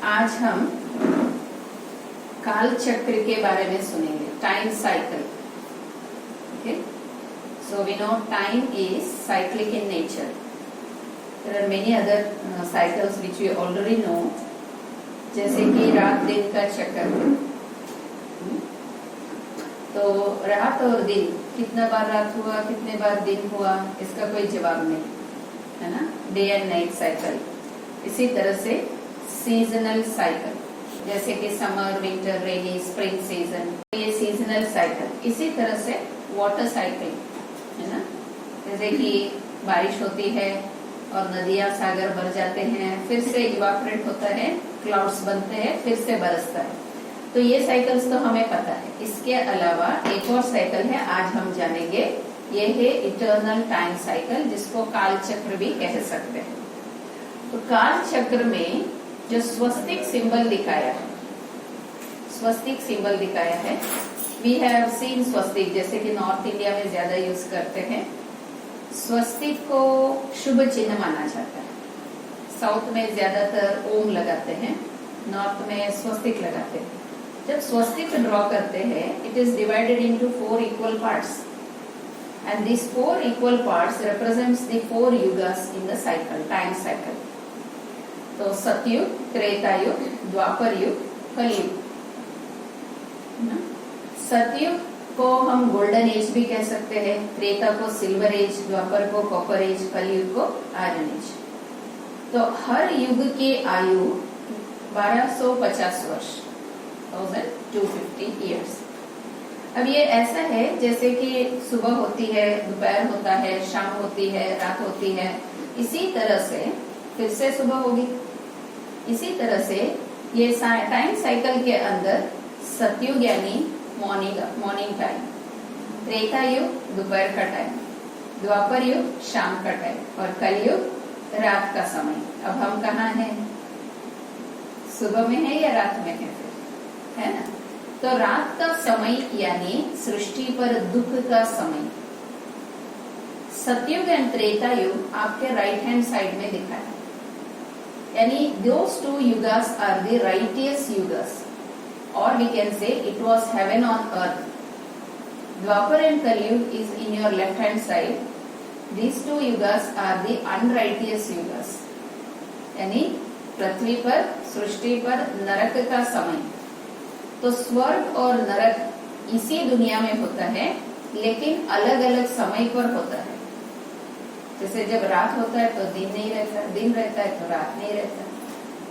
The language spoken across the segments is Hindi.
आज हम काल चक्र के बारे में सुनेंगे, time cycle. Okay, so we know time is cyclic in nature. There are many other cycles which we already know, जैसे कि रात दिन का चक्र. तो रात और दिन, कितना बार रात हुआ कितने बार दिन हुआ, इसका कोई जवाब नहीं है ना. Day and night cycle. इसी तरह से सीजनल साइकिल, जैसे कि समर, विंटर, रेनी, स्प्रिंग सीजन, ये सीजनल साइकिल. इसी तरह से वाटर साइकिल है ना, जैसे कि बारिश होती है और नदियां सागर भर जाते हैं, फिर से इवापोरेट होता है, क्लाउड्स बनते हैं, फिर से बरसता है. तो ये साइकिल्स तो हमें पता है. इसके अलावा एक और साइकिल है, आज हम जानेंगे. ये है इटर्नल टाइम साइकिल, जिसको काल चक्र भी कह सकते हैं. तो काल चक्र में जो स्वस्तिक सिंबल दिखाया है, स्वस्तिक सिंबल दिखाया है, वी हैव सीन स्वस्तिक, जैसे कि नॉर्थ इंडिया में ज्यादा यूज करते हैं. स्वस्तिक को शुभ चिन्ह माना जाता है. साउथ में ज्यादातर ओम लगाते हैं, नॉर्थ में स्वस्तिक लगाते हैं. जब स्वस्तिक ड्रॉ करते हैं, it is divided into 4 equal parts, and these 4 equal parts represents the 4 yugas in the cycle, time cycle. तो सतयुग, त्रेता युग, द्वापर युग, कलयुग. सतयुग को हम गोल्डन एज भी कह सकते हैं, त्रेता को सिल्वर एज, द्वापर को कॉपर एज, कलयुग को आयरन एज. तो हर युग की आयु 1250 वर्ष, 1250 years. अब ये ऐसा है जैसे कि सुबह होती है, दोपहर होता है, शाम होती है, रात होती है. इसी तरह से फिर से सुबह होगी. इसी तरह से ये टाइम साइकिल के अंदर सतयुग यानी मॉर्निंग टाइम, त्रेता युग दोपहर का टाइम, द्वापर युग शाम का टाइम, और कलयुग रात का समय. अब हम कहाँ हैं? सुबह में है या रात में है? फिर है ना. तो रात का समय यानी सृष्टि पर दुख का समय. सतयुग एंड त्रेता युग आपके राइट हैंड साइड में दिखा है, यानी those 2 yugas are the righteous yugas, or we can say it was heaven on earth. Dwapar and Kalyug is in your left hand side. These 2 yugas are the unrighteous yugas, यानी पृथ्वी पर, सृष्टि पर नरक का समय. तो स्वर्ग और नरक इसी दुनिया में होता है, लेकिन अलग अलग समय पर होता है. जैसे जब रात होता है तो दिन नहीं रहता, दिन रहता है तो रात नहीं रहता.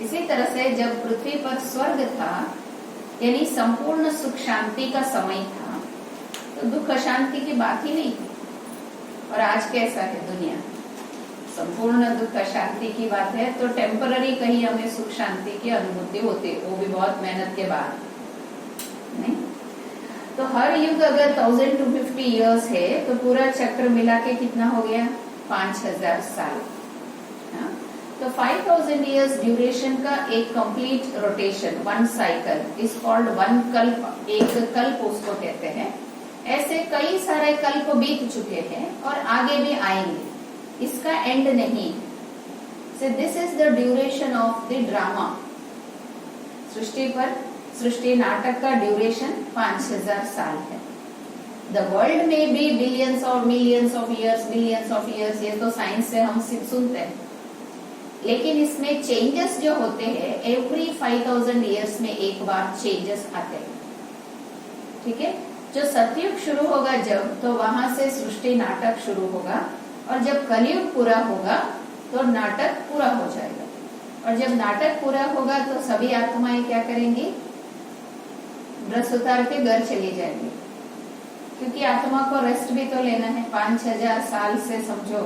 इसी तरह से जब पृथ्वी पर स्वर्ग था, यानी संपूर्ण सुख शांति का समय था, तो दुख अशांति की बात ही नहीं थी. और आज कैसा है दुनिया? संपूर्ण दुख अशांति की बात है. तो टेम्पररी कहीं हमें सुख शांति की अनुभूति होती है, वो भी बहुत मेहनत के बाद नहीं. तो हर युग अगर 1250 years है, तो पूरा चक्र मिला के कितना हो गया? 5000 साल. तो 5000 years ड्यूरेशन का एक complete rotation, one cycle is called one कल्प. एक कल्प उसको कहते हैं. ऐसे कई सारे कल्प बीत चुके हैं और आगे भी आएंगे. इसका एंड नहीं. So this is the duration of the drama. सृष्टि पर, सृष्टि नाटक का ड्यूरेशन 5000 साल है. द वर्ल्ड में भी बिलियंस और millions of years, billions of years, ये तो साइंस से हम सुनते हैं. लेकिन इसमें चेंजेस जो होते हैं, एवरी 5000 years में एक बार चेंजेस आते हैं. ठीक है. जो सतयुग शुरू होगा जब, तो वहां से सृष्टि नाटक शुरू होगा, और जब कलयुग पूरा होगा तो नाटक पूरा हो जाएगा. और जब नाटक पूरा होगा तो सभी आत्माएं क्या करेंगी? ड्रेस उतार के घर चली जाएंगी, क्योंकि आत्मा को रेस्ट भी तो लेना है. 5000 साल से समझो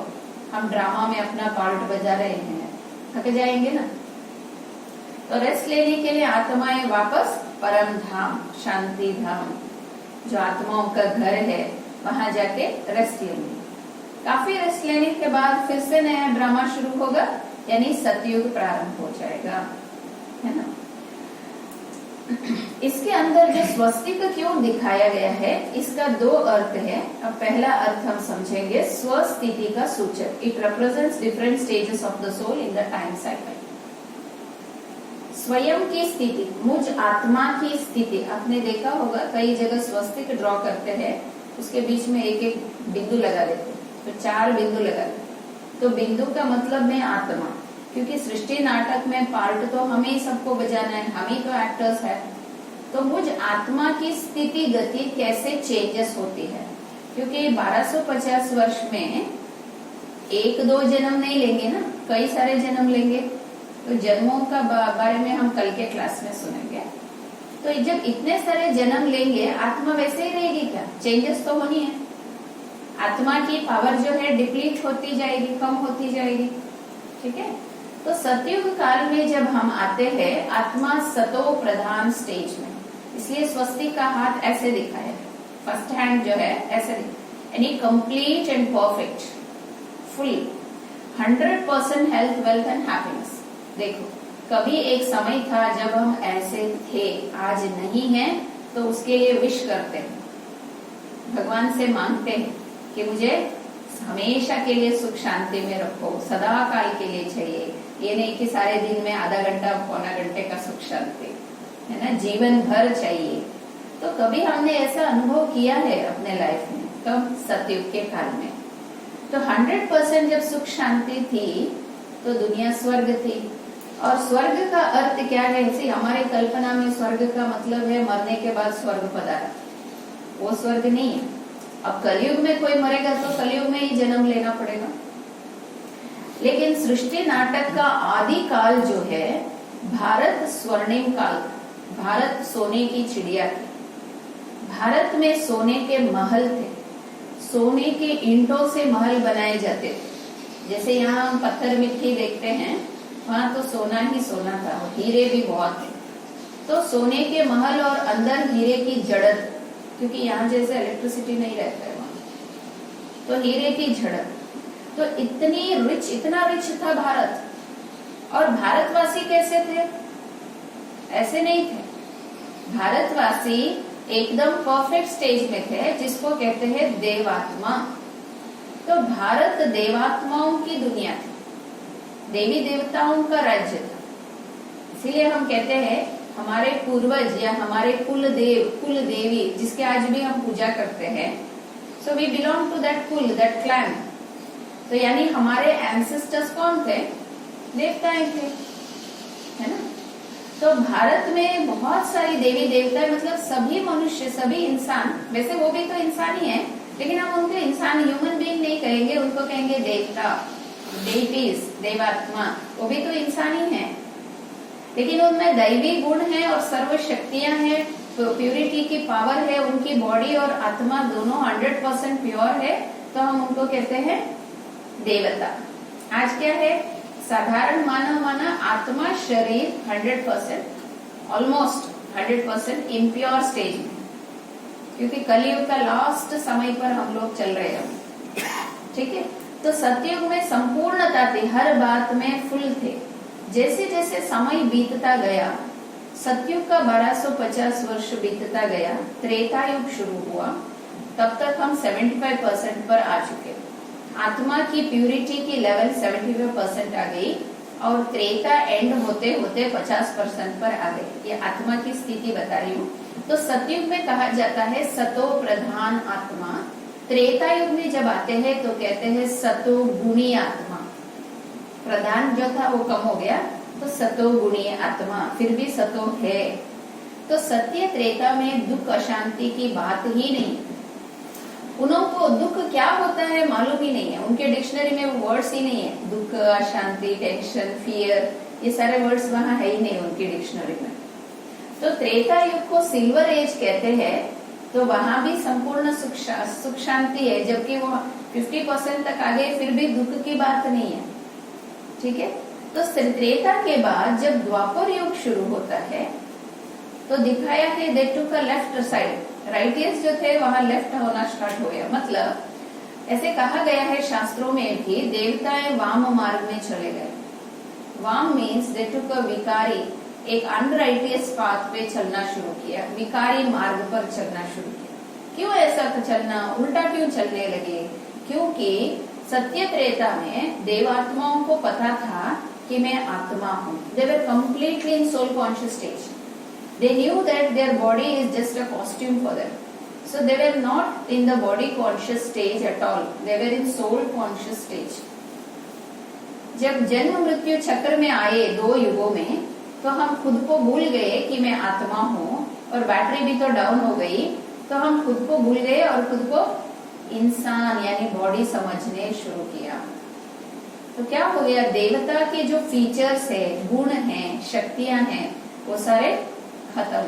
हम ड्रामा में अपना पार्ट बजा रहे हैं, थक जाएंगे ना. तो रेस्ट लेने के लिए आत्माएं वापस परम धाम, शांति धाम, जो आत्माओं का घर है, वहां जाके रेस्ट लेंगे. काफी रेस्ट लेने के बाद फिर से नया ड्रामा शुरू होगा, यानी सतयुग प्रारंभ हो जाएगा, है ना. इसके अंदर जो स्वस्तिक क्यों दिखाया गया है, इसका 2 अर्थ है. अब पहला अर्थ हम समझेंगे, स्वस्थिति का सूचक. It represents different stages of the soul in the time cycle. स्वयं की स्थिति, मुझ आत्मा की स्थिति। आपने देखा होगा कई जगह स्वस्तिक ड्रॉ करते हैं, उसके बीच में एक एक बिंदु लगा देते हैं, तो 4 बिंदु लगा देते। तो बिंदु का मतलब में आत्मा, क्योंकि सृष्टि नाटक में पार्ट तो हमें ही सबको बजाना है, हम ही तो एक्टर्स है। तो मुझ आत्मा की स्थिति गति कैसे चेंजेस होती है, क्योंकि 1250 वर्ष में 1-2 जन्म नहीं लेंगे ना, कई सारे जन्म लेंगे। तो जन्मों का बारे में हम कल के क्लास में सुनेंगे। तो जब इतने सारे जन्म लेंगे, आत्मा वैसे ही रहेगी क्या? चेंजेस तो होनी है। आत्मा की पावर जो है डिप्लीट होती जाएगी, कम होती जाएगी। ठीक है। तो सतयुग काल में जब हम आते हैं, आत्मा सतो प्रधान स्टेज में, इसलिए स्वस्तिक का हाथ ऐसे दिखा है, फर्स्ट हैंड जो है ऐसे दिखा, यानी complete and perfect, full 100% health, wealth and happiness. देखो, कभी एक समय था जब हम ऐसे थे, आज नहीं है, तो उसके लिए विश करते हैं, भगवान से मांगते हैं कि मुझे हमेशा के लिए सुख शांति में रखो, सदा काल के लिए चाहिए। ये नहीं कि सारे दिन में आधा घंटा पौना घंटे का सुख शांति, है ना, जीवन भर चाहिए। तो कभी हमने ऐसा अनुभव किया है अपने लाइफ में? कब? सतयुग के काल में। तो 100% जब सुख शांति थी तो दुनिया स्वर्ग थी। और स्वर्ग का अर्थ क्या है? ऐसी हमारे कल्पना में स्वर्ग का मतलब है मरने के बाद स्वर्ग पदार्थ, वो स्वर्ग नहीं है। अब कलयुग में कोई मरेगा तो कलयुग में ही जन्म लेना पड़ेगा। लेकिन सृष्टि नाटक का आदि काल जो है, भारत स्वर्णिम काल, भारत सोने की चिड़िया थी। भारत में सोने के महल थे, सोने के ईंटों से महल बनाए जाते थे। जैसे यहाँ हम पत्थर मिट्टी देखते हैं, वहां तो सोना ही सोना था, हीरे भी बहुत थे। तो सोने के महल और अंदर हीरे की जड़त, क्योंकि यहाँ जैसे इलेक्ट्रिसिटी नहीं रहता है वहां, तो हीरे की झड़प। तो इतनी रिच, इतना रिच था भारत। और भारतवासी कैसे थे? ऐसे नहीं थे। भारतवासी एकदम परफेक्ट स्टेज में थे, जिसको कहते हैं देवात्मा। तो भारत देवात्माओं की दुनिया थी, देवी देवताओं का राज्य था। इसीलिए हम कहते हैं हमारे पूर्वज या हमारे कुल देव, कुल देवी, जिसके आज भी हम पूजा करते हैं, so we belong to that कुल, दैट क्लैन। तो यानी हमारे एंसेस्टर्स कौन थे? देवताएं थे, है ना। तो भारत में बहुत सारी देवी देवताएं, मतलब सभी मनुष्य, सभी इंसान, वैसे वो भी तो इंसान ही है, लेकिन हम उनको इंसान, ह्यूमन बीइंग नहीं कहेंगे, उनको कहेंगे देवता, डेटीज, देवात्मा। वो भी तो इंसान ही है, लेकिन उनमें दैवी गुण है और सर्व शक्तियां हैं, प्योरिटी की पावर है, उनकी बॉडी और आत्मा दोनों 100% प्योर है, तो हम उनको कहते हैं देवता। आज क्या है? साधारण मानव माना आत्मा शरीर 100%, ऑलमोस्ट 100% इम्प्योर स्टेज में, क्योंकि कलयुग का लास्ट समय पर हम लोग चल रहे हैं। ठीक है। तो सतयुग में संपूर्णता थी, हर बात में फुल थे। जैसे जैसे समय बीतता गया, सतयुग का 1250 वर्ष बीतता गया, त्रेता युग शुरू हुआ, तब तक हम 75% पर आ चुके। आत्मा की प्यूरिटी की लेवल 75% आ गई और त्रेता एंड होते होते 50% पर आ गई। ये आत्मा की स्थिति बता रही हूँ। तो सतयुग में कहा जाता है सतो प्रधान आत्मा। त्रेता युग में जब आते हैं तो कहते हैं सतो गुणी आत्मा। प्रधान जो था वो कम हो गया, तो सतो गुणी आत्मा, फिर भी सतो है। तो सत्य त्रेता में दुख अशांति की बात ही नहीं। उनको दुख क्या होता है मालूम ही नहीं है, उनके डिक्शनरी में वो वर्ड्स ही नहीं है। दुख, अशांति, टेंशन, फियर, ये सारे वर्ड्स वहां है ही नहीं उनकी डिक्शनरी में। तो त्रेता युग को सिल्वर एज कहते हैं, तो वहां भी संपूर्ण सुख शांति है, जबकि वो 50% तक आ गए, फिर भी दुख की बात नहीं है। ठीक है। तो त्रेता के बाद जब द्वापर युग शुरू होता है, तो दिखाया कि दे टुक अ लेफ्ट साइड, राइटियर्स जो थे वहां लेफ्ट होना स्टार्ट हो गया। मतलब ऐसे कहा गया है शास्त्रों में भी, देवताएं वाम मार्ग में चले गए। वाम मीन्स दे टुक अ विकारी, एक अनराइटियस पाथ पे चलना शुरू किया, विकारी मार्ग पर चलना शुरू किया। क्यों ऐसा चलना, उल्टा क्यों चलने लगे? क्योंकि सत्य त्रेता में देवात्माओं को पता था कि मैं आत्मा हूं. They were completely in soul conscious stage. They knew that their body is just a costume for them. So they were not in the body conscious stage at all. They were in soul conscious stage. जब जन्म मृत्यु चक्र में आए दो युगों में, तो हम खुद को भूल गए कि मैं आत्मा हूँ, और बैटरी भी तो डाउन हो गई, तो हम खुद को भूल गए और खुद को इंसान यानी बॉडी समझने शुरू किया. तो क्या हो गया, देवता के जो फीचर्स है, गुण हैं, शक्तियां हैं, वो सारे खत्म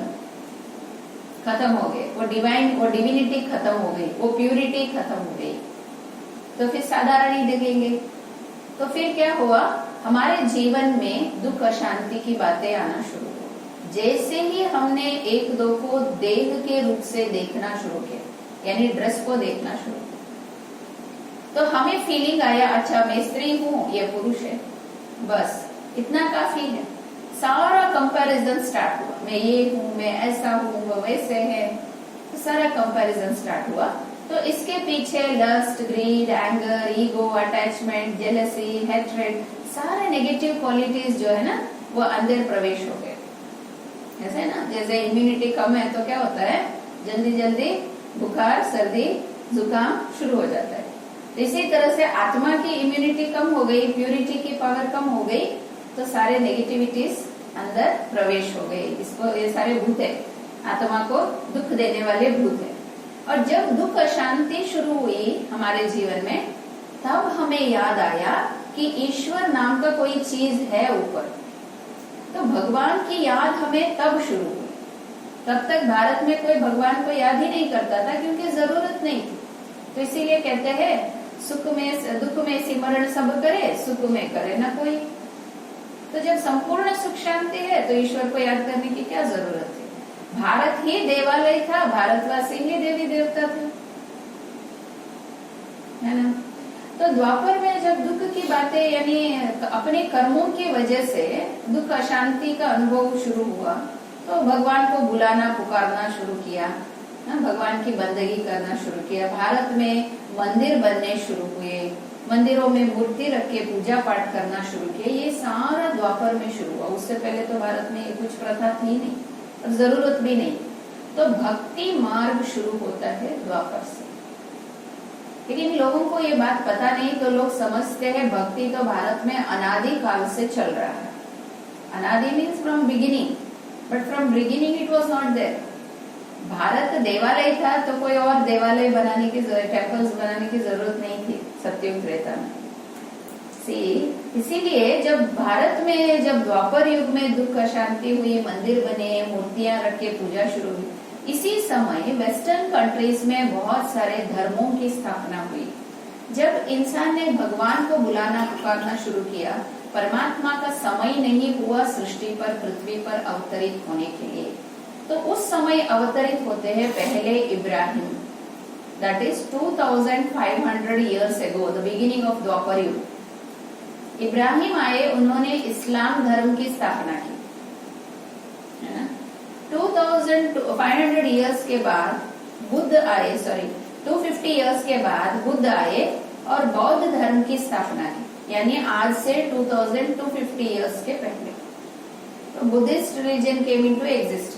हो गए. वो डिविनिटी खत्म हो गई, वो प्यूरिटी खत्म हो गई. तो फिर साधारण ही दिखेंगे. तो फिर क्या हुआ, हमारे जीवन में दुख अशांति की बातें आना शुरू हुई. जैसे ही हमने एक दो को देह के रूप से देखना शुरू किया, यानी ड्रेस को देखना शुरू किया, तो हमें फीलिंग आया, अच्छा मैं स्त्री हूँ, ये पुरुष है, बस इतना काफी है. सारा कंपैरिजन स्टार्ट हुआ, मैं ये हूँ, मैं ऐसा हूँ, वो वैसे है, तो सारा कंपैरिजन स्टार्ट हुआ. तो इसके पीछे lust, greed, anger, ego, attachment, jealousy, hatred, सारे नेगेटिव क्वालिटीज जो है ना, वो अंदर प्रवेश हो गए. ऐसे ना, जैसे इम्यूनिटी कम है तो क्या होता है, जल्दी जल्दी बुखार, सर्दी, जुकाम शुरू हो जाता है. इसी तरह से आत्मा की इम्यूनिटी कम हो गई, प्यूरिटी की पावर कम हो गई, तो सारे नेगेटिविटीज अंदर प्रवेश हो गई. इसको, ये सारे भूत है, आत्मा को दुख देने वाले भूत है. और जब दुख अशांति शुरू हुई हमारे जीवन में, तब हमें याद आया कि ईश्वर नाम का कोई चीज है ऊपर. तो भगवान की याद हमें तब शुरू हुई. तब तक भारत में कोई भगवान को याद ही नहीं करता था, क्योंकि जरूरत नहीं थी. तो इसीलिए कहते हैं, सुख में दुख में सिमरण सब करे, सुख में करे न कोई. तो जब संपूर्ण सुख शांति है, तो ईश्वर को याद करने की क्या जरूरत है. भारत ही देवालय था, भारतवासी ही देवी देवता थे, है ना. तो द्वापर में जब दुख की बातें, यानी अपने कर्मों की वजह से दुख अशांति का अनुभव शुरू हुआ, तो भगवान को बुलाना, पुकारना शुरू किया, भगवान की बंदगी करना शुरू किया. भारत में मंदिर बनने शुरू हुए, मंदिरों में मूर्ति रख के पूजा पाठ करना शुरू किया. ये सारा द्वापर में शुरू हुआ. उससे पहले तो भारत में ये कुछ प्रथा थी नहीं, और जरूरत भी नहीं. तो भक्ति मार्ग शुरू होता है द्वापर से. लेकिन लोगों को ये बात पता नहीं, तो लोग समझते हैं भक्ति तो भारत में अनादि काल से चल रहा है. अनादि means from beginning, but from beginning it was not there. Bharat देवालय था, तो कोई और देवालय बनाने की, टेम्पल्स बनाने की जरूरत नहीं थी सत्ययुग त्रेता में. इसीलिए जब भारत में, जब द्वापर युग में दुख अशांति हुई, मंदिर बने, मूर्तियां रख के पूजा शुरू हुई, इसी समय वेस्टर्न कंट्रीज में बहुत सारे धर्मों की स्थापना हुई. जब इंसान ने भगवान को बुलाना, पुकारना शुरू किया, परमात्मा का समय नहीं हुआ सृष्टि पर, पृथ्वी पर अवतरित होने के लिए, तो उस समय अवतरित होते हैं पहले Ibrahim. That is 2500 years ago, the beginning of Dwapar Yuga. Ibrahim आए, उन्होंने इस्लाम धर्म की स्थापना की, है ना. 2500 years के बाद बुद्ध आए, 250 years के बाद बुद्ध आए और बौद्ध धर्म की स्थापना की, यानी आज से 2250 years के पहले. तो Buddhist religion came into existence.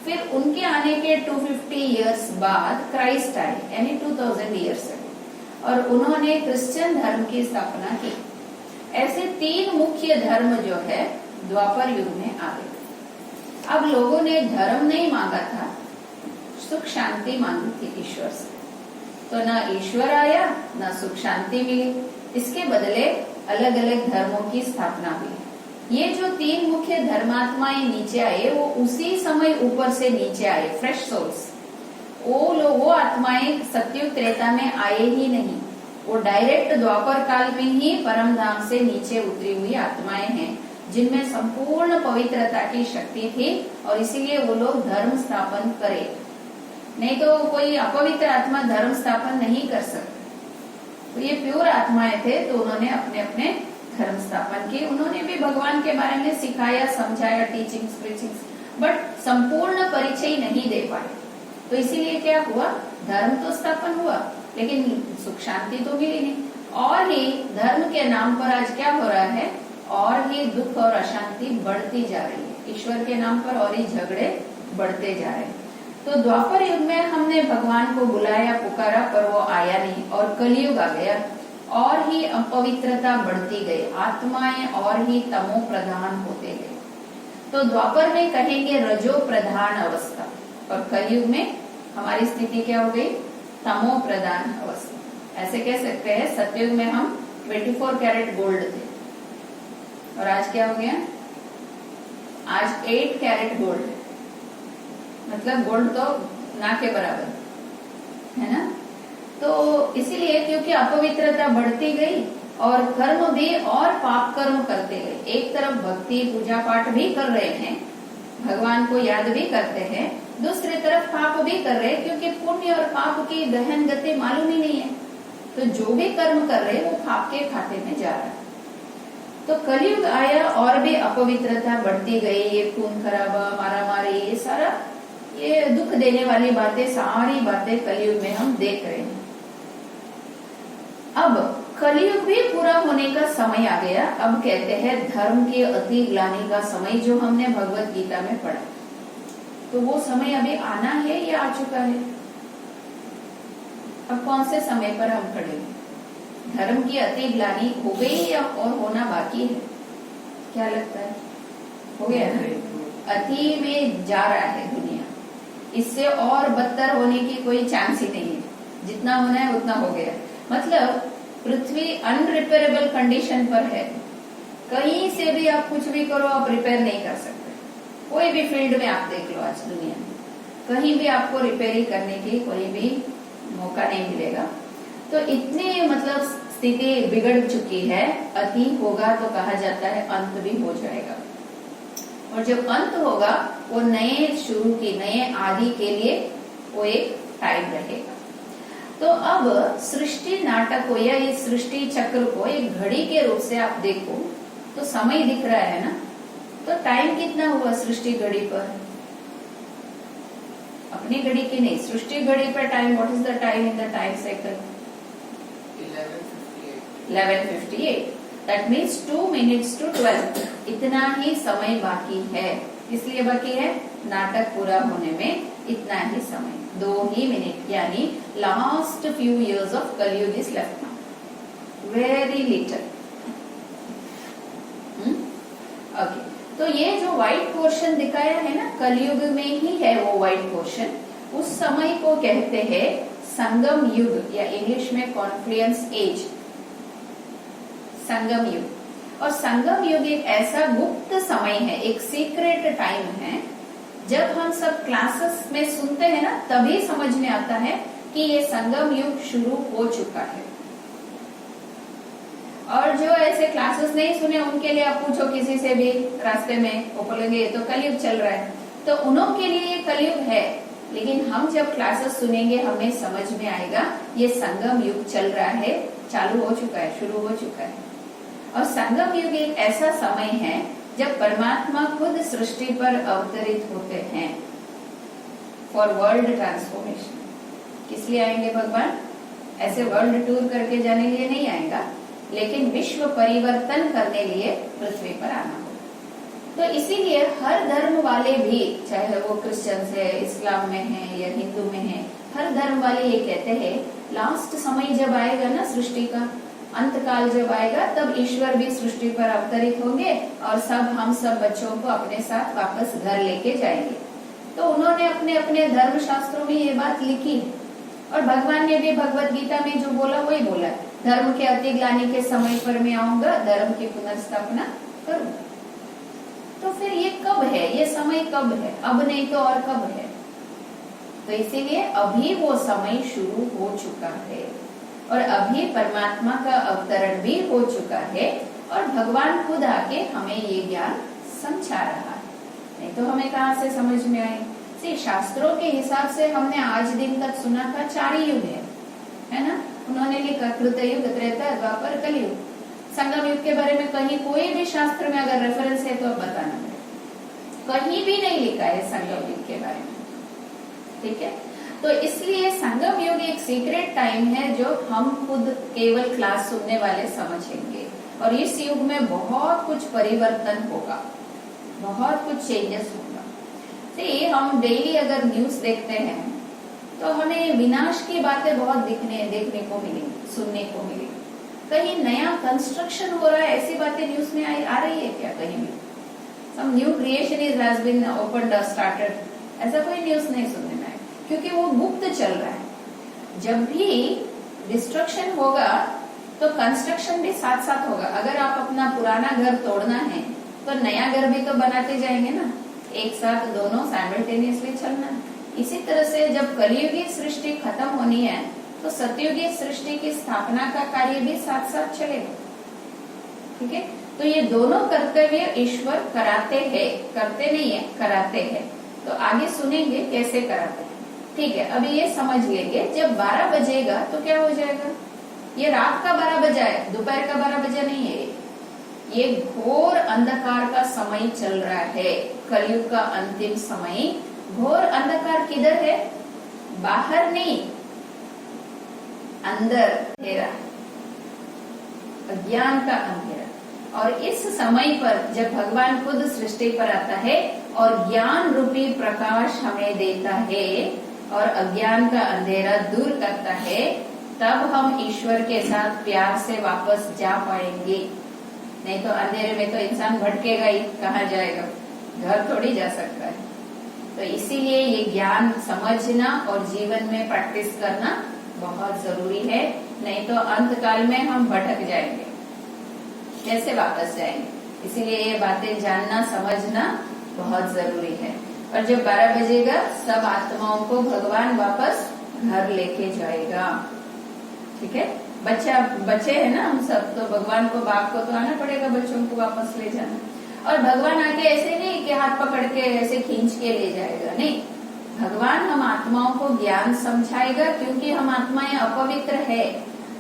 फिर उनके आने के 250 years बाद क्राइस्ट आए, यानी 2000 years ago, और उन्होंने क्रिश्चियन धर्म की स्थापना की. ऐसे 3 मुख्य धर्म जो है द्वापर युग में आ गए. अब लोगों ने धर्म नहीं मांगा था, सुख शांति मांगी थी ईश्वर से. तो ना ईश्वर आया, ना सुख शांति मिली. इसके बदले अलग अलग धर्मों की स्थापना हुई. ये जो 3 मुख्य धर्मात्माएं नीचे आए, वो उसी समय ऊपर से नीचे आए, फ्रेश सोल्स. वो आत्माएं सत्ययुग त्रेता में आए ही नहीं, वो डायरेक्ट द्वापर काल में ही परम धाम से नीचे उतरी हुई आत्माएं हैं, जिनमें संपूर्ण पवित्रता की शक्ति थी, और इसीलिए वो लोग धर्म स्थापन करे. नहीं तो कोई अपवित्र आत्मा धर्म स्थापन नहीं कर सकते. तो ये प्योर आत्माएं थे, तो उन्होंने अपने अपने धर्म स्थापन किए. उन्होंने भी भगवान के बारे में सिखाया, समझाया, टीचिंग्स, प्रीचिंग्स, बट संपूर्ण परिचय नहीं दे पाए. तो इसीलिए क्या हुआ, धर्म तो स्थापन हुआ, लेकिन सुख शांति तो मिली नहीं. और ही धर्म के नाम पर आज क्या हो रहा है, और ही दुख और अशांति बढ़ती जा रही है, ईश्वर के नाम पर और ही झगड़े बढ़ते जा रहे हैं। तो द्वापर युग में हमने भगवान को बुलाया, पुकारा, पर वो आया नहीं, और कलयुग आ गया और ही अपवित्रता बढ़ती गई, आत्माएं और ही तमो प्रधान होते गए। तो द्वापर में कहेंगे रजो प्रधान अवस्था, और कलयुग में हमारी स्थिति क्या हो गई? तमो प्रधान अवस्था। ऐसे कह सकते हैं सतयुग में हम 24 कैरेट गोल्ड थे और आज क्या हो गया? आज 8 कैरेट गोल्ड है, मतलब गोल्ड तो ना के बराबर है ना। तो इसीलिए क्योंकि अपवित्रता बढ़ती गई और कर्म भी और पाप कर्म करते गए। एक तरफ भक्ति पूजा पाठ भी कर रहे हैं, भगवान को याद भी करते हैं, दूसरी तरफ पाप भी कर रहे हैं, क्योंकि पुण्य और पाप की गहन गति मालूम ही नहीं है। तो जो भी कर्म कर रहे हैं वो पाप के खाते में जा रहा है। तो कलयुग आया और भी अपवित्रता बढ़ती गई, ये खून खराबा, मारामारी, ये सारा ये दुख देने वाली बातें, सारी बातें कलयुग में हम देख रहे हैं। अब कलयुग भी पूरा होने का समय आ गया। अब कहते हैं धर्म की अति ग्लानि का समय, जो हमने भगवत गीता में पढ़ा। तो वो समय अभी आना है या आ चुका है? अब कौन से समय पर हम खड़े हैं? धर्म की अति ग्लानि हो गई या और होना बाकी है? क्या लगता है? हो गया ना? अति में जा रहा है दुनिया, इससे और बदतर होने की कोई चांस ही नहीं है। जितना होना है उतना हो गया, मतलब पृथ्वी अनरिपेयरेबल कंडीशन पर है। कहीं से भी आप कुछ भी करो, आप रिपेयर नहीं कर सकते। कोई भी फील्ड में आप देख लो आज दुनिया में, कहीं भी आपको रिपेयरिंग करने की कोई भी मौका नहीं मिलेगा। तो इतनी मतलब स्थिति बिगड़ चुकी है। अति होगा तो कहा जाता है अंत भी हो जाएगा, और जब अंत होगा वो नए शुरू की, नए आदि के लिए वो एक टाइम रहेगा। तो अब सृष्टि नाटक को या इस सृष्टि चक्र को एक घड़ी के रूप से आप देखो तो समय दिख रहा है ना। तो टाइम कितना हुआ सृष्टि घड़ी पर? अपनी घड़ी की नहीं, सृष्टि घड़ी पर time. What is the time in the time cycle? 11:58। That means 2 minutes to 12। इतना ही समय बाकी है। इसलिए बाकी है नाटक पूरा होने में इतना ही समय, 2 ही मिनट, यानी लास्ट फ्यू इयर्स ऑफ कलयुग is left now, very little. Okay, तो ये जो व्हाइट पोर्शन दिखाया है ना, कलयुग में ही है वो व्हाइट पोर्शन। उस समय को कहते हैं संगम युग, या इंग्लिश में कॉन्फ्लुएंस एज, संगम युग। और संगम युग एक ऐसा गुप्त समय है, एक सीक्रेट टाइम है। जब हम सब क्लासेस में सुनते हैं ना, तभी समझ में आता है कि ये संगम युग शुरू हो चुका है। और जो ऐसे क्लासेस नहीं सुने उनके लिए आप पूछो किसी से भी रास्ते में, वो बोलेंगे ये तो कलयुग चल रहा है। तो उन्हों के लिए ये कलयुग है, लेकिन हम जब क्लासेस सुनेंगे हमें समझ में आएगा ये संगम युग चल रहा है, चालू हो चुका है, शुरू हो चुका है। और संगम युग एक ऐसा समय है जब परमात्मा खुद सृष्टि पर अवतरित होते हैं फॉर वर्ल्ड ट्रांसफॉर्मेशन। किस लिए आएंगे भगवान? ऐसे वर्ल्ड टूर करके जाने के लिए नहीं आएगा, लेकिन विश्व परिवर्तन करने लिए पृथ्वी पर आना हो। तो इसीलिए हर धर्म वाले भी, चाहे वो क्रिश्चियन है, इस्लाम में है या हिंदू में है, हर धर्म वाले ये कहते हैं लास्ट समय जब आएगा ना, सृष्टि का अंत काल जब आएगा, तब ईश्वर भी सृष्टि पर अवतरित होंगे और हम सब बच्चों को अपने साथ वापस घर लेके जाएंगे। तो उन्होंने अपने अपने धर्म शास्त्रों में ये बात लिखी है, और भगवान ने भी भगवत गीता में जो बोला वही बोला, धर्म के अति ग्लानि के समय पर मैं आऊंगा, धर्म की पुनर्स्थापना करूंगा। तो फिर ये कब है? ये समय कब है? अब नहीं तो और कब है? तो इसीलिए अभी वो समय शुरू हो चुका है, और अभी परमात्मा का अवतरण भी हो चुका है, और भगवान खुद आके हमें ये ज्ञान समझा रहा है। नहीं तो हमें कहाँ से समझ में आए? शास्त्रों के हिसाब से हमने आज दिन तक सुना था 4 युग है ना। उन्होंने लिखा कृतयुग, त्रेता, द्वापर, कलयुग। संगम युग के बारे में कहीं कोई भी शास्त्र में अगर रेफरेंस है तो बताना है, कहीं भी नहीं लिखा है संगम युग के बारे में। ठीक है, तो इसलिए संगम युग एक सीक्रेट टाइम है जो हम खुद केवल क्लास सुनने वाले समझेंगे। और इस युग में बहुत कुछ परिवर्तन होगा, बहुत कुछ चेंजेस होगा। See, हम डेली अगर न्यूज देखते हैं तो हमें विनाश की बातें बहुत देखने को मिलेंगी, सुनने को मिलेगी। कहीं नया कंस्ट्रक्शन हो रहा है ऐसी बातें न्यूज में आ रही है क्या? कहीं भी some new creation is has been opened और स्टार्टेड, ऐसा कोई न्यूज नहीं सुनने में आए, क्योंकि वो गुप्त चल रहा है। जब भी डिस्ट्रक्शन होगा तो कंस्ट्रक्शन भी साथ साथ होगा। अगर आप अपना पुराना घर तोड़ना है तो नया घर भी तो बनाते जाएंगे ना, एक साथ दोनों साइमल्टेनियसली चलना है। इसी तरह से जब कलियुगी सृष्टि खत्म होनी है तो सतयुगी सृष्टि की स्थापना का कार्य भी साथ साथ चलेगा। ठीक है, तो ये दोनों कर्तव्य ईश्वर कराते हैं, करते नहीं है, कराते हैं। तो आगे सुनेंगे कैसे कराते हैं। ठीक है, अभी ये समझ लेंगे जब 12 बजेगा तो क्या हो जाएगा। ये रात का 12 बजा है, दोपहर का 12 बजा नहीं है। ये घोर अंधकार का समय चल रहा है, कलयुग का अंतिम समय। घोर अंधकार किधर है? बाहर नहीं, अंदर अंधेरा, अज्ञान का अंधेरा। और इस समय पर जब भगवान खुद सृष्टि पर आता है और ज्ञान रूपी प्रकाश हमें देता है और अज्ञान का अंधेरा दूर करता है, तब हम ईश्वर के साथ प्यार से वापस जा पाएंगे। नहीं तो अंधेरे में तो इंसान भटकेगा ही, कहाँ जाएगा, घर थोड़ी जा सकता है। तो इसीलिए ये ज्ञान समझना और जीवन में प्रैक्टिस करना बहुत जरूरी है, नहीं तो अंत काल में हम भटक जाएंगे, कैसे वापस जाएंगे। इसीलिए ये बातें जानना समझना बहुत जरूरी है। और जब 12 बजेगा सब आत्माओं को भगवान वापस घर लेके जाएगा। ठीक है, बच्चे है ना हम सब, तो भगवान को, बाप को तो आना पड़ेगा बच्चों को वापस ले जाना। और भगवान आके ऐसे नहीं कि हाथ पकड़ के ऐसे खींच के ले जाएगा, नहीं। भगवान हम आत्माओं को ज्ञान समझाएगा, क्योंकि हम आत्माएं अपवित्र है।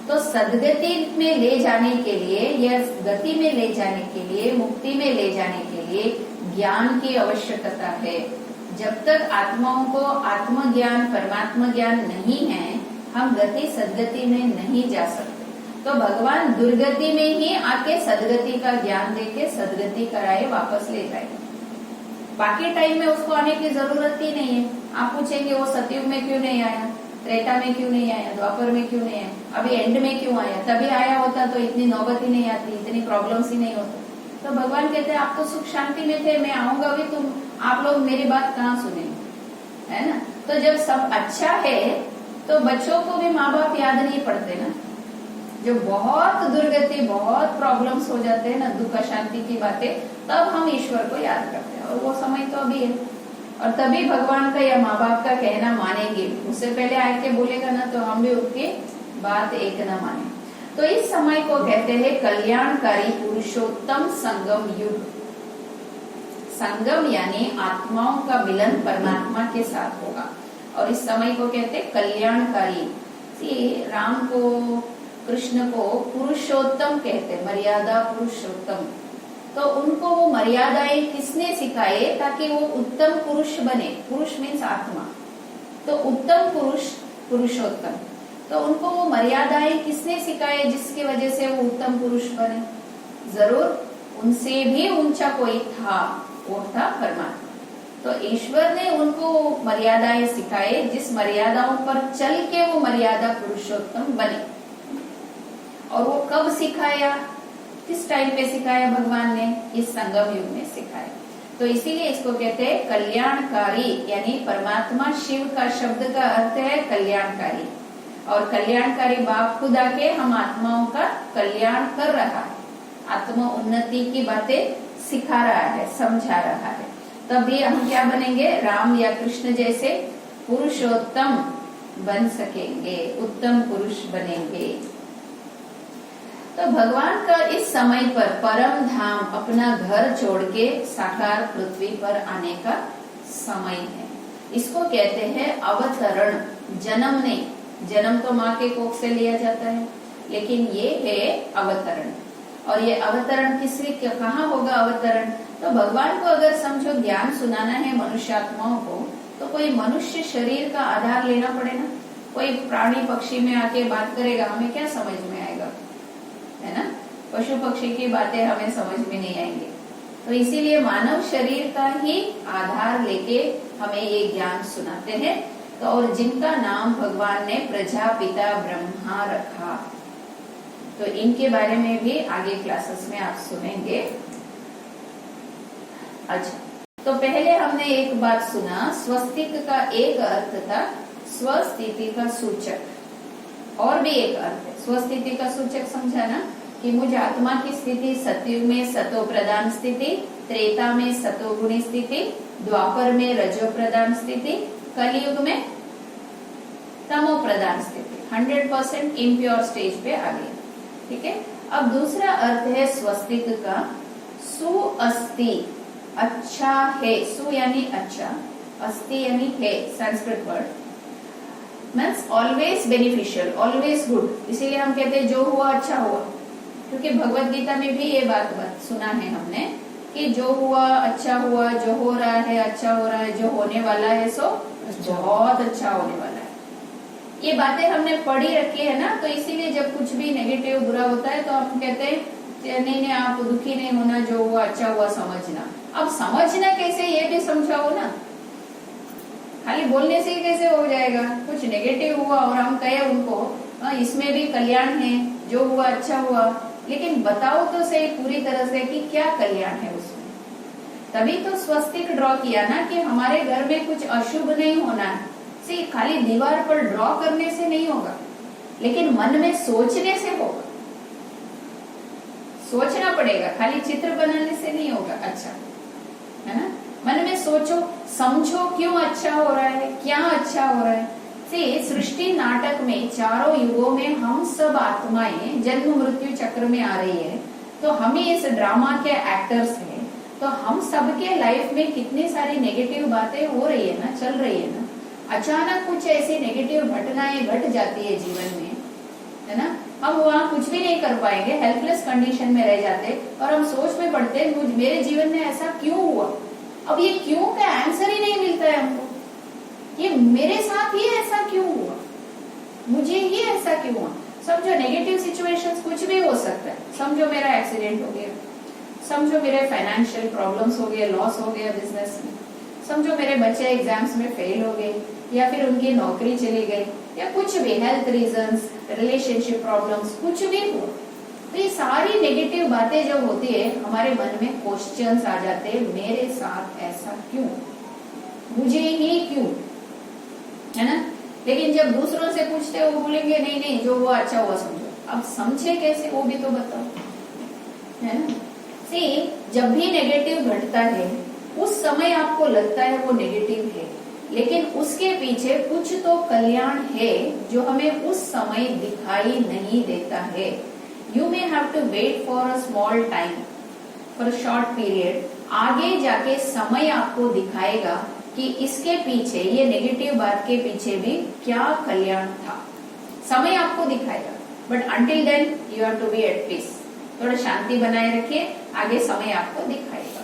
तो सदगति में ले जाने के लिए या गति में ले जाने के लिए, मुक्ति में ले जाने के लिए ज्ञान की आवश्यकता है। जब तक आत्माओं को आत्मज्ञान, परमात्मा ज्ञान नहीं है, हम गति सदगति में नहीं जा सकते। तो भगवान दुर्गति में ही आके सदगति का ज्ञान देके सदगति कराए वापस ले जाए। बाकी टाइम में उसको आने की जरूरत ही नहीं है। आप पूछेंगे वो सतयुग में क्यों नहीं आया, त्रेता में क्यों नहीं आया, द्वापर में क्यों नहीं आया, अभी एंड में क्यों आया? तभी आया होता तो इतनी नौबत ही नहीं आती, इतनी प्रॉब्लम्स ही नहीं होती। तो भगवान कहते हैं आप तो सुख शांति में थे, मैं आऊंगा भी, तुम आप लोग मेरी बात कहाँ सुनेंगे, है ना। तो जब सब अच्छा है तो बच्चों को भी माँ बाप याद नहीं पड़ते ना। जब बहुत दुर्गति, बहुत प्रॉब्लम्स हो जाते हैं ना, दुख शांति की बातें, तब हम ईश्वर को याद करते हैं। और वो समय तो अभी है, और तभी भगवान का या माँ बाप का कहना मानेंगे। उससे पहले आके बोलेगा ना तो हम भी उसकी बात एक न माने। तो इस समय को कहते हैं कल्याणकारी पुरुषोत्तम संगम युग। संगम यानी आत्माओं का मिलन परमात्मा के साथ होगा, और इस समय को कहते हैं कल्याणकारी। राम को, कृष्ण को पुरुषोत्तम कहते, मर्यादा पुरुषोत्तम। तो उनको वो मर्यादाएं किसने सिखाए ताकि वो उत्तम पुरुष बने। पुरुष मीन्स आत्मा, तो उत्तम पुरुष पुरुषोत्तम। तो उनको वो मर्यादाएं किसने सिखाए जिसकी वजह से वो उत्तम पुरुष बने? जरूर उनसे भी ऊंचा कोई था, वो था परमात्मा। तो ईश्वर ने उनको मर्यादाएं सिखाए, जिस मर्यादाओं पर चल के वो मर्यादा पुरुषोत्तम बने। और वो कब सिखाया, किस टाइम पे सिखाया भगवान ने? इस संगम युग में सिखाया। तो इसीलिए इसको कहते हैं कल्याणकारी, यानी परमात्मा शिव का शब्द का अर्थ है कल्याणकारी। और कल्याणकारी बाप खुद आके हम आत्माओं का कल्याण कर रहा है, आत्मा उन्नति की बातें सिखा रहा है, समझा रहा है। तभी हम क्या बनेंगे? राम या कृष्ण जैसे पुरुषोत्तम बन सकेंगे, उत्तम पुरुष बनेंगे। तो भगवान का इस समय पर परम धाम, अपना घर छोड़ के साकार पृथ्वी पर आने का समय है। इसको कहते हैं अवतरण। जन्म नहीं, जन्म तो माँ के कोख से लिया जाता है, लेकिन ये है अवतरण। और ये अवतरण किसके, कहाँ होगा अवतरण? तो भगवान को अगर समझो ज्ञान सुनाना है मनुष्यात्माओं को, तो कोई मनुष्य शरीर का आधार लेना पड़ेगा। कोई प्राणी पक्षी में आके बात करेगा, हमें क्या समझ में आएगा, है ना। पशु पक्षी की बातें हमें समझ में नहीं आएंगे। तो इसीलिए मानव शरीर का ही आधार लेके हमें ये ज्ञान सुनाते हैं। तो और जिनका नाम भगवान ने प्रजापिता ब्रह्मा रखा, तो इनके बारे में भी आगे क्लासेस में आप सुनेंगे। अच्छा, तो पहले हमने एक बात सुना, स्वस्तिक का एक अर्थ था स्वस्थिति का सूचक, और भी एक अर्थ है स्वस्थिति का सूचक, समझा ना, कि मुझ आत्मा की स्थिति सतयुग में सतो प्रधान स्थिति, त्रेता में सतोगुणी स्थिति, द्वापर में रजो प्रधान स्थिति, कलयुग में तमो प्रधान स्थिति, 100% इम्प्योर स्टेज पे आ गई। ठीक है। अब दूसरा अर्थ है स्वस्तिक का सुअस्ति, अच्छा है। सु यानी अच्छा, अस्ति यानी है, Sanskrit word, means always beneficial, always good. इसीलिए हम कहते हैं जो हुआ अच्छा हुआ, क्योंकि भगवत गीता में भी ये बात सुना है हमने कि जो हुआ अच्छा हुआ, जो हो रहा है अच्छा हो रहा है, जो होने वाला है सो बहुत अच्छा होने वाला है। ये बातें हमने पढ़ी रखी है ना, तो इसीलिए जब कुछ भी नेगेटिव बुरा होता है तो हम कहते हैं नहीं आप दुखी नहीं होना, जो हुआ अच्छा हुआ समझना। अब समझना कैसे ये भी समझाओ ना, खाली बोलने से कैसे हो जाएगा। कुछ नेगेटिव हुआ और हम कहे उनको इसमें भी कल्याण है, जो हुआ अच्छा हुआ, लेकिन बताओ तो सही पूरी तरह से कि क्या कल्याण है उसमें। तभी तो स्वस्तिक ड्रॉ किया ना कि हमारे घर में कुछ अशुभ नहीं होना है। सी खाली दीवार पर ड्रॉ करने से नहीं होगा, लेकिन मन में सोचने से होगा। सोचना पड़ेगा, खाली चित्र बनाने से नहीं होगा। अच्छा है ना, मन में सोचो, समझो क्यों अच्छा हो रहा है, क्या अच्छा हो रहा है। से सृष्टि नाटक में चारों युगों में हम सब आत्माएं जन्म मृत्यु चक्र में आ रही है, तो हम ही इस ड्रामा के एक्टर्स हैं। तो हम सबके लाइफ में कितनी सारी नेगेटिव बातें हो रही है ना, चल रही है ना। अचानक कुछ ऐसी नेगेटिव घटनाएं घट जाती है जीवन में, है ना, हम वहाँ कुछ भी नहीं कर पाएंगे, हेल्पलेस कंडीशन में रह जाते और हम सोच में पड़ते मेरे जीवन में ऐसा क्यों हुआ। अब ये क्यों का आंसर ही नहीं मिलता है हमको, ये मेरे साथ ही ऐसा क्यों हुआ, मुझे ही ऐसा क्यों हुआ। समझो नेगेटिव सिचुएशंस कुछ भी हो सकता है। समझो मेरा एक्सीडेंट हो गया, समझो मेरे फाइनेंशियल प्रॉब्लम्स हो गए, लॉस हो गया बिजनेस में, समझो मेरे बच्चे एग्जाम्स में फेल हो गए, या फिर उनकी नौकरी चली गई, या कुछ भी हेल्थ रीजंस, रिलेशनशिप प्रॉब्लम्स, कुछ भी हो। तो ये सारी नेगेटिव बातें जब होती है हमारे मन में क्वेश्चंस आ जाते हैं, मेरे साथ ऐसा क्यों, मुझे ही क्यों, है ना। लेकिन जब दूसरों से पूछते हो वो बोलेंगे नहीं नहीं जो हुआ अच्छा हुआ समझो। अब समझे कैसे वो भी तो बताओ, है ना। सी जब भी नेगेटिव घटता है उस समय आपको लगता है वो नेगेटिव है, लेकिन उसके पीछे कुछ तो कल्याण है जो हमें उस समय दिखाई नहीं देता है। You may have to wait for a small time, for a short period. आगे जाके समय आपको दिखाएगा कि इसके पीछे, ये नेगेटिव बात के पीछे भी क्या कल्याण था। समय आपको दिखाएगा, but until then you have to be at peace. थोड़ा शांति बनाए रखिए, आगे समय आपको दिखाएगा।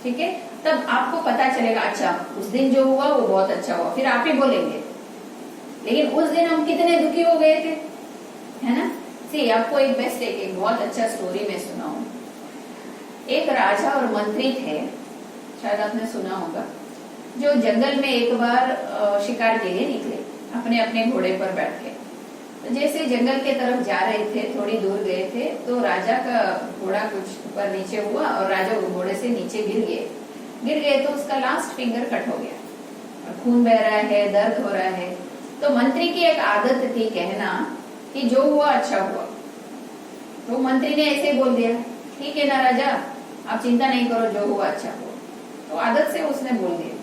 ठीक है, तब आपको पता चलेगा अच्छा उस दिन जो हुआ वो बहुत अच्छा हुआ, फिर आप ही बोलेंगे लेकिन उस दिन हम कितने दुखी हो गए थे, है ना। सी आपको एक बेस्ट एक बहुत अच्छा स्टोरी में सुनाऊं। एक राजा और मंत्री थे, शायद आपने सुना होगा, जो जंगल में एक बार शिकार के लिए निकले अपने अपने घोड़े पर बैठ के। तो जैसे जंगल के तरफ जा रहे थे, थोड़ी दूर गए थे, तो राजा का घोड़ा कुछ ऊपर नीचे हुआ और राजा घोड़े से नीचे गिर गए तो उसका लास्ट फिंगर कट हो गया और खून बह रहा है, दर्द हो रहा है। तो मंत्री की एक आदत थी कहना कि जो हुआ अच्छा हुआ। तो मंत्री ने ऐसे बोल दिया ठीक है ना राजा, आप चिंता नहीं करो, जो हुआ अच्छा हुआ। तो आदत से उसने बोल दिया।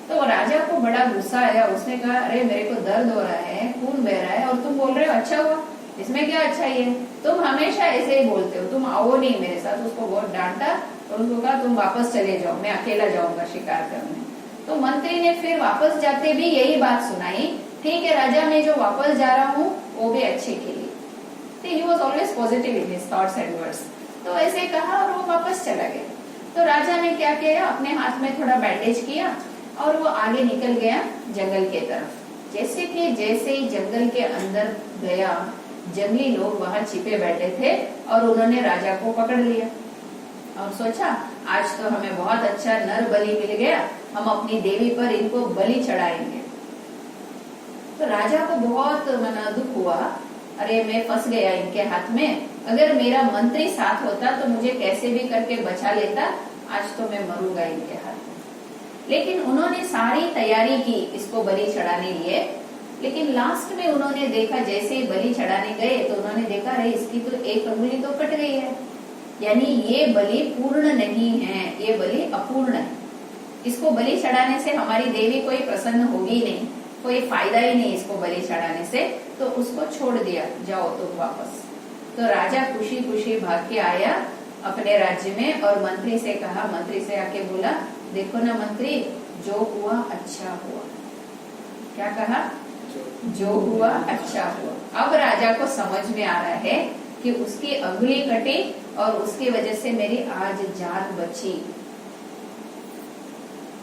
तो राजा को बड़ा गुस्सा आया, उसने कहा अरे मेरे को दर्द हो रहा है, खून बह रहा है और तुम बोल रहे हो अच्छा हुआ, इसमें क्या अच्छा ही है, तुम हमेशा ऐसे ही बोलते हो, तुम आओ नहीं मेरे साथ। उसको बहुत डांटा और उसको कहा तुम वापस चले जाओ, मैं अकेला जाऊंगा शिकार करने। तो मंत्री ने फिर वापस जाते भी यही बात सुनाई, ठीक है राजा मैं जो वापस जा रहा हूँ वो भी अच्छे के लिए। He was always positive in his thoughts and words. तो ऐसे कहा और वो वापस चला गया। तो राजा ने क्या किया, अपने हाथ में थोड़ा बैंडेज किया और वो आगे निकल गया जंगल के तरफ। जैसे ही जंगल के अंदर गया, जंगली लोग वहां छिपे बैठे थे और उन्होंने राजा को पकड़ लिया और सोचा आज तो हमें बहुत अच्छा नर बलि मिल गया, हम अपनी देवी पर इनको बलि चढ़ाएंगे। तो राजा को बहुत मना दुख हुआ, अरे मैं फंस गया इनके हाथ में, अगर मेरा मंत्री साथ होता तो मुझे कैसे भी करके बचा लेता, आज तो मैं मरूंगा इनके हाथ में। लेकिन उन्होंने सारी तैयारी की इसको बलि चढ़ाने लिए, लेकिन लास्ट में उन्होंने देखा जैसे ही बलि चढ़ाने गए तो उन्होंने देखा अरे इसकी तो एक अंगुली तो कट गई है, यानी ये बलि पूर्ण नहीं है, ये बलि अपूर्ण है। इसको बलि चढ़ाने से हमारी देवी कोई प्रसन्न होगी नहीं, कोई फायदा ही नहीं इसको बलि चढ़ाने से, तो उसको छोड़ दिया, जाओ तुम वापस। तो राजा खुशी खुशी भाग के आया अपने राज्य में और मंत्री से कहा, मंत्री से आके बोला देखो ना मंत्री, जो हुआ अच्छा हुआ। क्या कहा? जो हुआ अच्छा हुआ। अब राजा को समझ में आ रहा है कि उसकी अंगुली कटी और उसकी वजह से मेरी आज जान बची।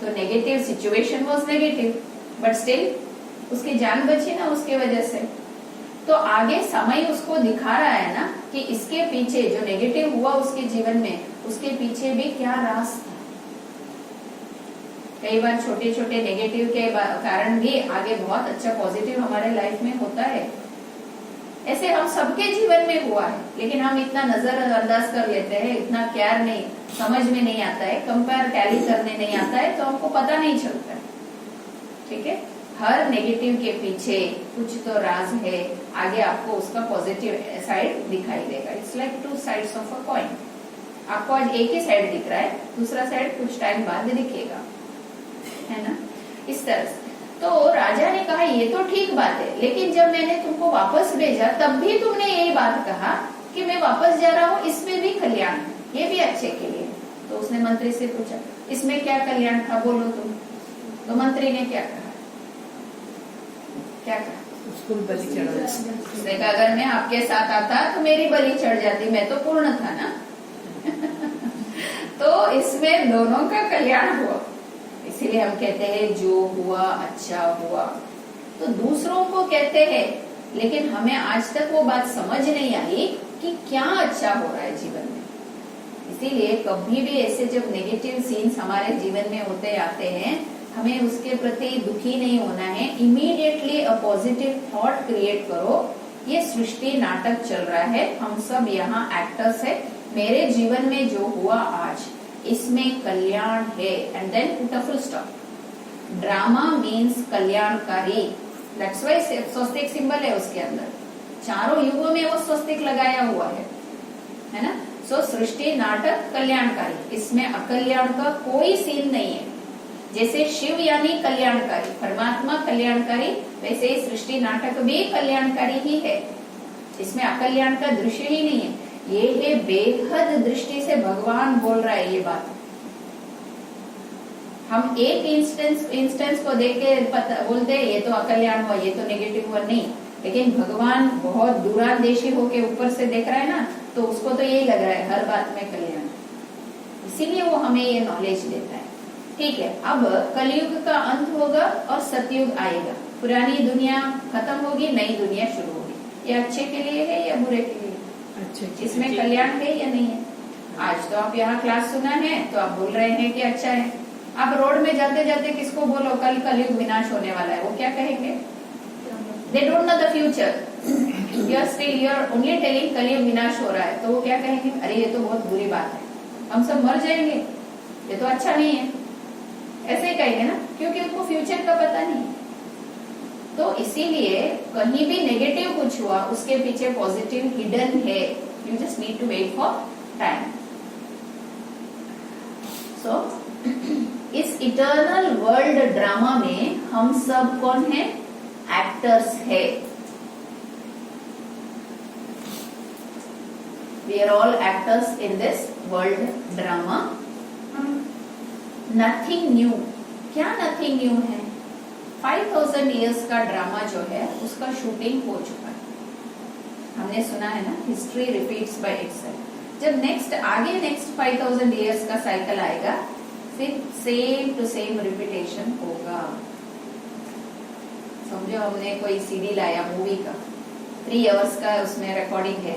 तो negative situation was negative, but still उसकी जान बची ना उसके वजह से। तो आगे समय उसको दिखा रहा है ना कि इसके पीछे जो नेगेटिव हुआ उसके जीवन में, उसके पीछे भी क्या राज था। कई बार छोटे छोटे नेगेटिव के कारण भी आगे बहुत अच्छा पॉजिटिव हमारे लाइफ में होता है। ऐसे हम सबके जीवन में हुआ है, लेकिन हम इतना नजरअंदाज कर लेते हैं, इतना केयर नहीं, समझ में नहीं आता है, कंपेयर टैली करने नहीं आता है, तो हमको पता नहीं चलता है। ठीक है, हर नेगेटिव के पीछे कुछ तो राज है, आगे आपको उसका पॉजिटिव साइड दिखाई देगा। It's like two sides of a coin. आपको आज एक ही साइड दिख रहा है, दूसरा साइड कुछ टाइम बाद दिखेगा, है ना, इस तरह से। तो राजा ने कहा ये तो ठीक बात है, लेकिन जब मैंने तुमको वापस भेजा तब भी तुमने यही बात कहा कि मैं वापस जा रहा हूँ, इसमें भी कल्याण है, ये भी अच्छे के लिए। तो उसने मंत्री से पूछा इसमें क्या कल्याण था, बोलो तुम। तो मंत्री ने क्या कहा? क्या कहा? उसको बलि चढ़ा। उसने कहा अगर मैं आपके साथ आता तो मेरी बलि चढ़ जाती, मैं तो पूर्ण था ना। तो इसमें दोनों का कल्याण हुआ, इसीलिए हम कहते हैं जो हुआ अच्छा हुआ। तो दूसरों को कहते हैं, लेकिन हमें आज तक वो बात समझ नहीं आई कि क्या अच्छा हो रहा है जीवन में। इसीलिए कभी भी ऐसे जब नेगेटिव सीन्स हमारे जीवन में होते आते हैं, हमें उसके प्रति दुखी नहीं होना है, immediately a positive thought create करो। ये सृष्टि नाटक चल रहा है, हम सब यहाँ एक्टर्स है, मेरे जीवन में जो हुआ आज इसमें कल्याण है, and then put a full stop. Drama means कल्याणकारी, दैट्स व्हाई स्वस्तिक सिंबल है उसके अंदर, चारों युगों में वो स्वस्तिक लगाया हुआ है ना। सो सृष्टि नाटक कल्याणकारी, इसमें अकल्याण का कोई सीन नहीं है। जैसे शिव यानी कल्याणकारी, परमात्मा कल्याणकारी, वैसे ही सृष्टि नाटक भी कल्याणकारी ही है, इसमें अकल्याण का दृश्य ही नहीं है। ये है बेहद दृष्टि से भगवान बोल रहा है ये बात। हम एक इंस्टेंस को देख के बोलते हैं ये तो अकल्याण हुआ, ये तो नेगेटिव हुआ, नहीं। लेकिन भगवान बहुत दूरांदेशी होके ऊपर से देख रहा है ना, तो उसको तो यही लग रहा है हर बात में कल्याण, इसीलिए वो हमें ये नॉलेज देता है। ठीक है, अब कलयुग का अंत होगा और सतयुग आएगा, पुरानी दुनिया खत्म होगी, नई दुनिया शुरू होगी। ये अच्छे के लिए है या बुरे के लिए? अच्छे। इसमें कल्याण है या नहीं है? आज तो आप यहाँ क्लास सुना है तो आप बोल रहे हैं कि अच्छा है। आप रोड में जाते जाते किसको बोलो कल कलयुग विनाश होने वाला है, वो क्या कहेंगे? They don't know the future, you are still you are only telling कलयुग विनाश हो रहा है, तो वो क्या कहेंगे? अरे ये तो बहुत बुरी बात है, हम सब मर जाएंगे, ये तो अच्छा नहीं है, ऐसे ही कहेंगे ना, क्योंकि उनको फ्यूचर का पता नहीं। तो इसीलिए कहीं भी नेगेटिव कुछ हुआ उसके पीछे पॉजिटिव हिडन है, you just need to wait for time. So इस इटर्नल वर्ल्ड ड्रामा में हम सब कौन है? एक्टर्स है। We are all actors in this world drama. Nothing new, क्या नथिंग न्यू है? 5000 इयर्स का ड्रामा जो है उसका शूटिंग हो चुका है। हमने सुना है ना, हिस्ट्री रिपीट्स बाय इटसेल्फ। जब नेक्स्ट 5000 इयर्स का साइकिल आएगा, फिर सेम टू सेम रिपीटेशन होगा। समझो हमने कोई सीडी लाया मूवी का, 3 आवर्स का उसमें रिकॉर्डिंग है।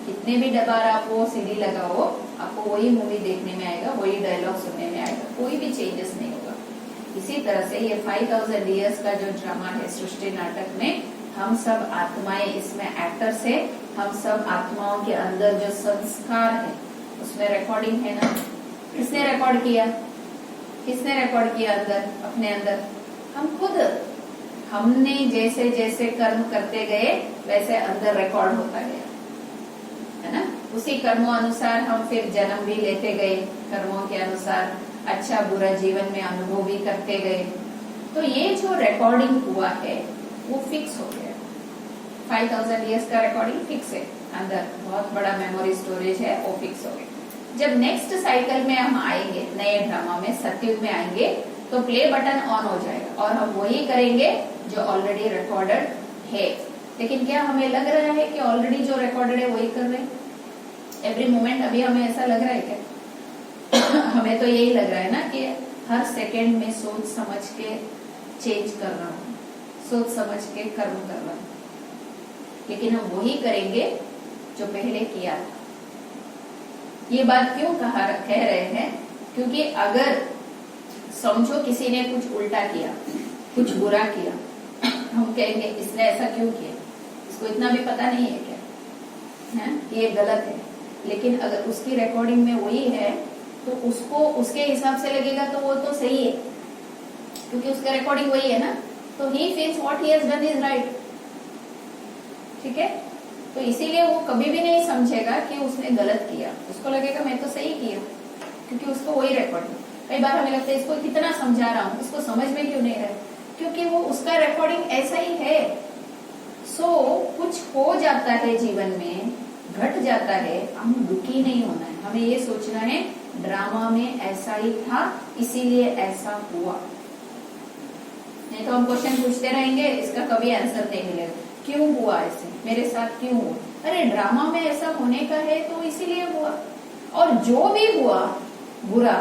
कितने भी बार आप वो सीडी लगाओ, आपको वही मूवी देखने में आएगा, वही डायलॉग सुनने में आएगा, कोई भी चेंजेस नहीं होगा। इसी तरह से ये 5000 ईयर्स का जो ड्रामा है सृष्टि नाटक में, हम सब आत्माएं इसमें एक्टर्स है, हम सब आत्माओं के अंदर जो संस्कार है उसमें रिकॉर्डिंग है ना। किसने रिकॉर्ड किया? किसने रिकॉर्ड किया अंदर, अपने अंदर? हम खुद। हमने जैसे जैसे कर्म करते गए वैसे अंदर रिकॉर्ड होता गया, है ना। उसी कर्मों अनुसार हम फिर जन्म भी लेते गए, कर्मों के अनुसार अच्छा बुरा जीवन में अनुभव भी करते गए। तो ये जो रिकॉर्डिंग हुआ है वो फिक्स हो गया। 5000 ईयर्स का रिकॉर्डिंग फिक्स है अंदर, बहुत बड़ा मेमोरी स्टोरेज है, वो फिक्स हो गया। जब नेक्स्ट साइकिल में हम आएंगे, नए ड्रामा में सतयुग में आएंगे, तो प्ले बटन ऑन हो जाएगा और हम वही करेंगे जो ऑलरेडी रिकॉर्डेड है। लेकिन क्या हमें लग रहा है कि ऑलरेडी जो रिकॉर्डेड है वही कर रहे हैं एवरी मोमेंट? अभी हमें ऐसा लग रहा है क्या? हमें तो यही लग रहा है ना कि हर सेकंड में सोच समझ के चेंज कर रहा हूँ, सोच समझ के कर्म कर रहा हूँ। लेकिन हम वही करेंगे जो पहले किया था। ये बात क्यों कह रहे हैं? क्योंकि अगर समझो किसी ने कुछ उल्टा किया, कुछ बुरा किया, हम कहेंगे इसने ऐसा क्यों किया, इसको इतना भी पता नहीं है क्या, है कि ये गलत है। लेकिन अगर उसकी रिकॉर्डिंग में वही है तो उसको उसके हिसाब से लगेगा तो वो तो सही है, क्योंकि उसका रिकॉर्डिंग वही है ना। तो he feels what he has done is right. ठीक है, तो इसीलिए वो कभी भी नहीं समझेगा कि उसने गलत किया, उसको लगेगा मैं तो सही किया, क्योंकि उसको वही रिकॉर्डिंग। कई बार हमें लगता है इसको कितना समझा रहा हूँ, इसको समझ में क्यों नहीं रहा, क्योंकि वो उसका रिकॉर्डिंग ऐसा ही है। सो कुछ हो जाता है जीवन में, घट जाता है, हम दुखी नहीं होना है, हमें ये सोचना है ड्रामा में ऐसा ही था इसीलिए ऐसा हुआ। नहीं तो हम क्वेश्चन पूछते रहेंगे, इसका कभी आंसर नहीं मिलेगा। क्यों हुआ ऐसे, मेरे साथ क्यों हुआ? अरे ड्रामा में ऐसा होने का है तो इसीलिए हुआ। और जो भी हुआ बुरा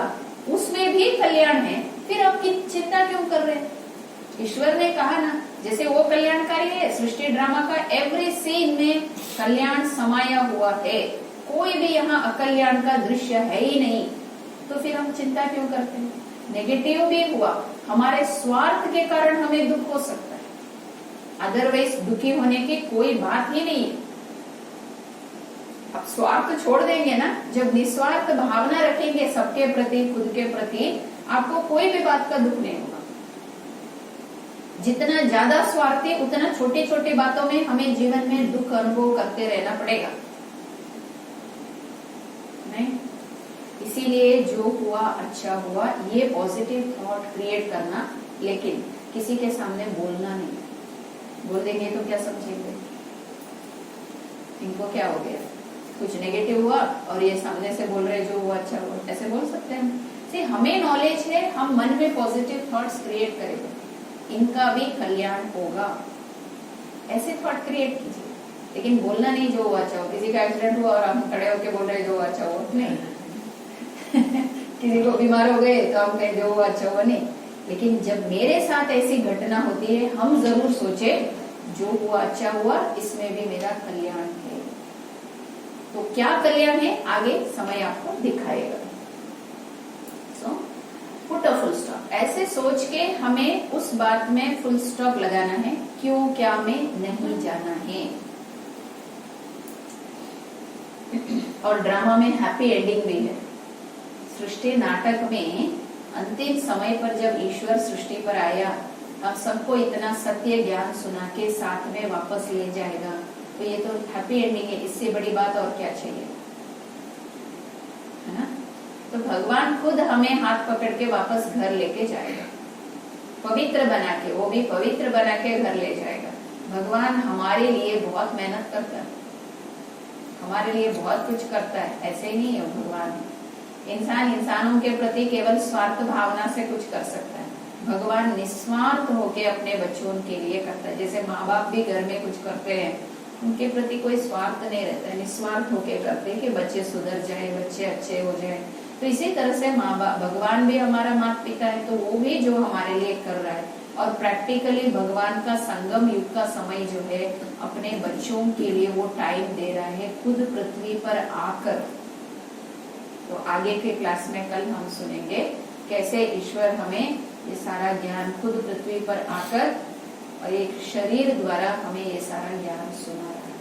उसमें भी कल्याण है, फिर आप की चिंता क्यों कर रहे हैं? ईश्वर ने कहा ना, जैसे वो कल्याणकारी है, सृष्टि ड्रामा का एवरी सीन में कल्याण समाया हुआ है, कोई भी यहाँ अकल्याण का दृश्य है ही नहीं। तो फिर हम चिंता क्यों करते हैं? नेगेटिव भी हुआ, हमारे स्वार्थ के कारण हमें दुख हो सकता है, अदरवाइज दुखी होने की कोई बात ही नहीं है। अब स्वार्थ छोड़ देंगे ना, जब निस्वार्थ भावना रखेंगे सबके प्रति, खुद के प्रति, आपको कोई भी बात का दुख नहीं होगा। जितना ज्यादा स्वार्थी उतना छोटी छोटी बातों में हमें जीवन में दुख अनुभव करते रहना पड़ेगा, नहीं? इसीलिए जो हुआ अच्छा हुआ, ये पॉजिटिव थॉट क्रिएट करना, लेकिन किसी के सामने बोलना नहीं। बोल देंगे तो क्या समझेंगे, इनको क्या हो गया, कुछ नेगेटिव हुआ और ये सामने से बोल रहे जो हुआ अच्छा हुआ, ऐसे बोल सकते हैं? से हमें नॉलेज है, हम मन में पॉजिटिव थॉट्स क्रिएट करेंगे, इनका भी कल्याण होगा, ऐसे थॉट क्रिएट कीजिए। लेकिन बोलना नहीं जो हुआ अच्छा हो। किसी का एक्सीडेंट हुआ और हम खड़े होकर बोल रहे जो हुआ अच्छा हुआ, नहीं। किसी को बीमार हो गए तो हम कहें जो हुआ अच्छा हुआ, नहीं। लेकिन जब मेरे साथ ऐसी घटना होती है, हम जरूर सोचे जो हुआ अच्छा हुआ, इसमें भी मेरा कल्याण है। तो क्या कल्याण है आगे समय आपको दिखाएगा। So put a full stop, ऐसे सोच के हमें उस बात में फुल स्टॉप लगाना है, क्यों क्या में नहीं जाना है। और ड्रामा में हैप्पी एंडिंग भी है। सृष्टि नाटक में अंतिम समय पर जब ईश्वर सृष्टि पर आया, हम सबको इतना सत्य ज्ञान सुना के साथ में वापस ले जाएगा, तो ये तो हैप्पी एंडिंग है, इससे बड़ी बात और क्या चाहिए, है ना? तो भगवान खुद हमें हाथ पकड़ के वापस घर लेके जाएगा, पवित्र बना के, वो भी पवित्र बना के घर ले जाएगा। भगवान हमारे लिए बहुत मेहनत करता है, हमारे लिए बहुत कुछ करता है, ऐसे ही नहीं है भगवान। इंसान इंसानों के प्रति केवल स्वार्थ भावना से कुछ कर सकता है, भगवान निस्वार्थ होके अपने बच्चों के लिए करता है। जैसे माँ बाप भी घर में कुछ करते हैं, उनके प्रति कोई स्वार्थ नहीं रहता है, निस्वार्थ होके करते हैं कि बच्चे सुधर जाए, बच्चे अच्छे हो जाए। तो इसी तरह से माँ बाप, भगवान भी हमारा माता पिता है, तो वो भी जो हमारे लिए कर रहा है और प्रैक्टिकली भगवान का संगम युग का समय जो है अपने बच्चों के लिए वो टाइम दे रहा है खुद पृथ्वी पर आकर। तो आगे के क्लास में कल हम सुनेंगे कैसे ईश्वर हमें ये सारा ज्ञान खुद पृथ्वी पर आकर और एक शरीर द्वारा हमें ये सारा ज्ञान सुना रहा है।